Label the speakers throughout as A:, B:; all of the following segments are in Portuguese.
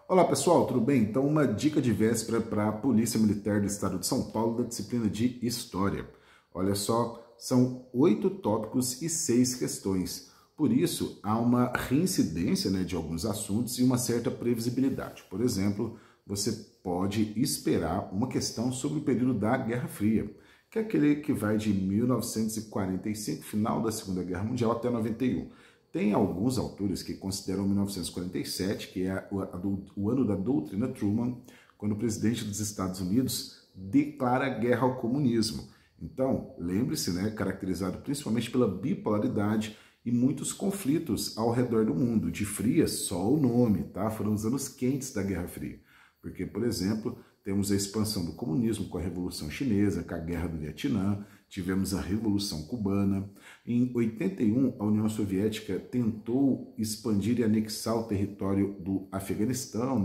A: Olá pessoal, tudo bem? Então uma dica de véspera para a Polícia Militar do Estado de São Paulo da disciplina de História. Olha só, são 8 tópicos e 6 questões. Por isso, há uma reincidência de alguns assuntos e uma certa previsibilidade. Por exemplo, você pode esperar uma questão sobre o período da Guerra Fria, que é aquele que vai de 1945, final da Segunda Guerra Mundial, até 91. Tem alguns autores que consideram 1947, que é o ano da doutrina Truman, quando o presidente dos Estados Unidos declara guerra ao comunismo. Então, lembre-se, caracterizado principalmente pela bipolaridade e muitos conflitos ao redor do mundo. De fria, só o nome, tá? Foram os anos quentes da Guerra Fria. Porque, por exemplo, temos a expansão do comunismo com a Revolução Chinesa, com a Guerra do Vietnã, tivemos a Revolução Cubana. Em 81, a União Soviética tentou expandir e anexar o território do Afeganistão,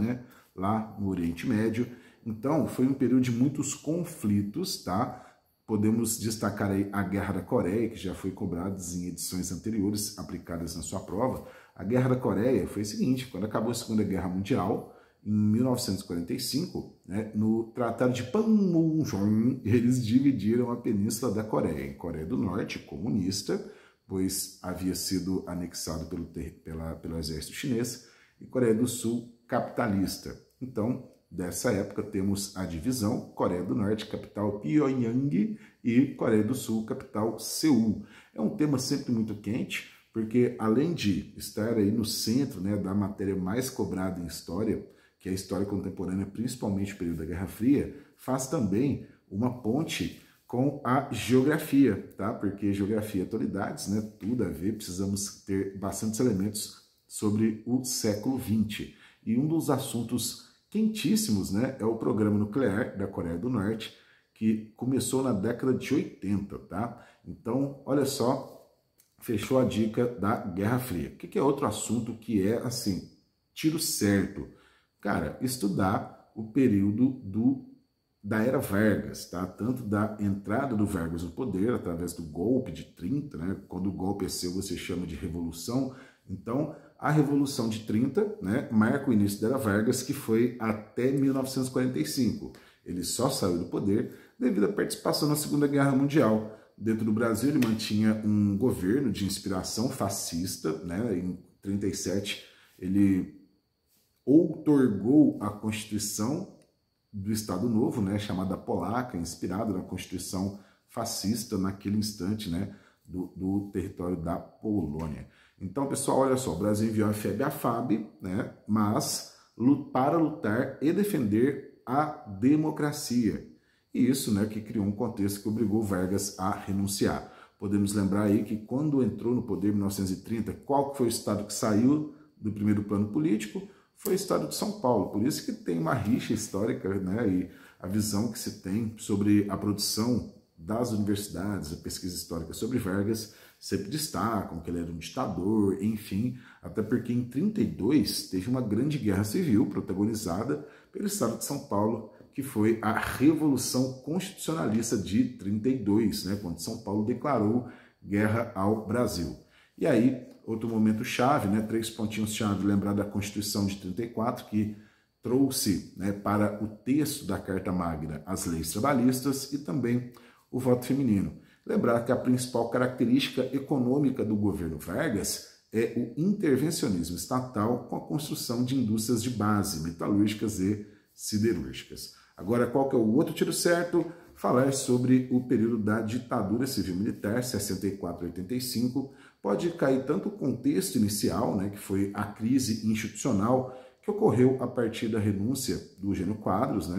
A: lá no Oriente Médio. Então, foi um período de muitos conflitos, tá? Podemos destacar aí a Guerra da Coreia, que já foi cobrada em edições anteriores, aplicadas na sua prova. A Guerra da Coreia foi o seguinte: quando acabou a Segunda Guerra Mundial, em 1945, no Tratado de Panmunjom, eles dividiram a Península da Coreia em Coreia do Norte, comunista, pois havia sido anexado pelo exército chinês, e Coreia do Sul, capitalista. Então, dessa época, temos a divisão: Coreia do Norte, capital Pyongyang, e Coreia do Sul, capital Seul. É um tema sempre muito quente, porque além de estar aí no centro da matéria mais cobrada em história, que é a história contemporânea, principalmente o período da Guerra Fria, faz também uma ponte com a geografia, tá? Porque geografia e atualidades, tudo a ver, precisamos ter bastantes elementos sobre o século XX. E um dos assuntos quentíssimos, é o programa nuclear da Coreia do Norte, que começou na década de 80, tá? Então, olha só, fechou a dica da Guerra Fria. O que é outro assunto que é, assim, tiro certo? Cara, estudar o período da Era Vargas, tá? Tanto da entrada do Vargas no poder, através do golpe de 30, Quando o golpe é seu, você chama de revolução. Então, a Revolução de 30, marca o início da Era Vargas, que foi até 1945. Ele só saiu do poder devido à participação na Segunda Guerra Mundial. Dentro do Brasil, ele mantinha um governo de inspiração fascista, Em 37, ele outorgou a Constituição do Estado Novo, chamada Polaca, inspirada na Constituição fascista naquele instante, do território da Polônia. Então, pessoal, olha só, o Brasil enviou a FEB e a FAB, mas para lutar e defender a democracia. E isso, que criou um contexto que obrigou Vargas a renunciar. Podemos lembrar aí que quando entrou no poder em 1930, qual que foi o estado que saiu do primeiro plano político? Foi o estado de São Paulo. Por isso que tem uma rixa histórica, e a visão que se tem sobre a produção das universidades, a pesquisa histórica sobre Vargas, sempre destacam que ele era um ditador, enfim, até porque em 32 teve uma grande guerra civil protagonizada pelo estado de São Paulo, que foi a Revolução Constitucionalista de 32, quando São Paulo declarou guerra ao Brasil. E aí, outro momento chave, 3 pontinhos chave, lembrar da Constituição de 34, que trouxe para o texto da Carta Magna as leis trabalhistas e também o voto feminino. Lembrar que a principal característica econômica do governo Vargas é o intervencionismo estatal com a construção de indústrias de base, metalúrgicas e siderúrgicas. Agora, qual que é o outro tiro certo? Falar sobre o período da ditadura civil-militar, 64 a 85, pode cair tanto o contexto inicial, que foi a crise institucional que ocorreu a partir da renúncia do Eugênio Quadros,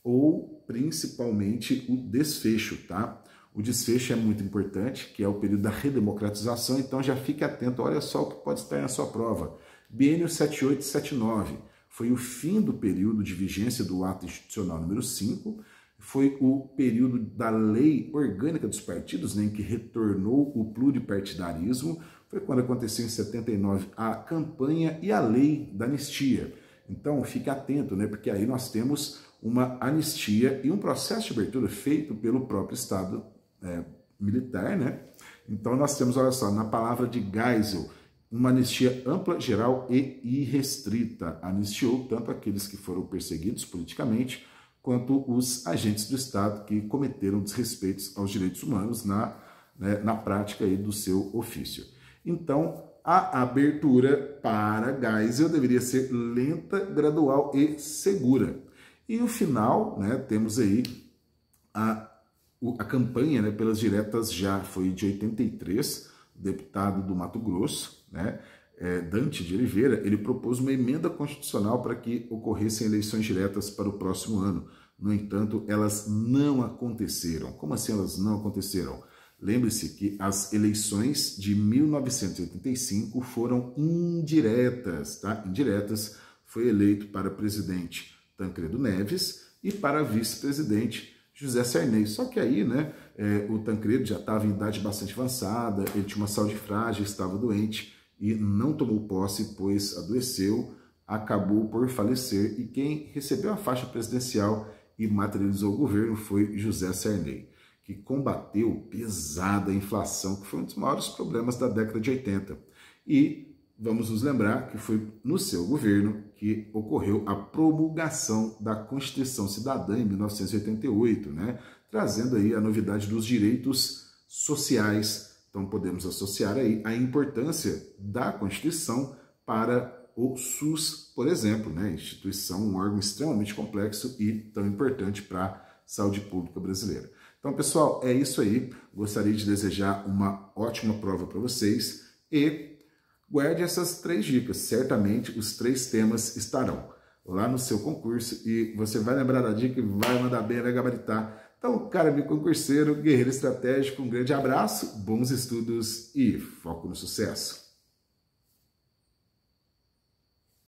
A: ou principalmente o desfecho, tá? O desfecho é muito importante, que é o período da redemocratização, então já fique atento, olha só o que pode estar na sua prova. Biênio 78 e 79, foi o fim do período de vigência do ato institucional número 5, foi o período da lei orgânica dos partidos, em que retornou o pluripartidarismo, foi quando aconteceu em 79 a campanha e a lei da anistia. Então fique atento, porque aí nós temos uma anistia e um processo de abertura feito pelo próprio Estado militar, Então nós temos, olha só, na palavra de Geisel, uma anistia ampla, geral e irrestrita. Anistiou tanto aqueles que foram perseguidos politicamente, quanto os agentes do Estado que cometeram desrespeitos aos direitos humanos na prática aí do seu ofício. Então, a abertura para Geisel deveria ser lenta, gradual e segura. E o final, temos aí a campanha, pelas diretas já foi de 83, deputado do Mato Grosso, Dante de Oliveira, ele propôs uma emenda constitucional para que ocorressem eleições diretas para o próximo ano. No entanto, elas não aconteceram. Como assim elas não aconteceram? Lembre-se que as eleições de 1985 foram indiretas, tá? Indiretas, foi eleito para presidente Tancredo Neves e para vice-presidente José Sarney. Só que aí, o Tancredo já estava em idade bastante avançada, ele tinha uma saúde frágil, estava doente e não tomou posse, pois adoeceu, acabou por falecer, e quem recebeu a faixa presidencial e materializou o governo foi José Sarney, que combateu pesada a inflação, que foi um dos maiores problemas da década de 80. E vamos nos lembrar que foi no seu governo que ocorreu a promulgação da Constituição Cidadã em 1988, trazendo aí a novidade dos direitos sociais. Então podemos associar aí a importância da Constituição para o SUS, por exemplo, instituição, um órgão extremamente complexo e tão importante para a saúde pública brasileira. Então, pessoal, é isso aí. Gostaria de desejar uma ótima prova para vocês e guarde essas 3 dicas. Certamente os 3 temas estarão lá no seu concurso e você vai lembrar da dica e vai mandar bem, vai gabaritar. Então, cara, meu concurseiro, guerreiro estratégico, um grande abraço, bons estudos e foco no sucesso.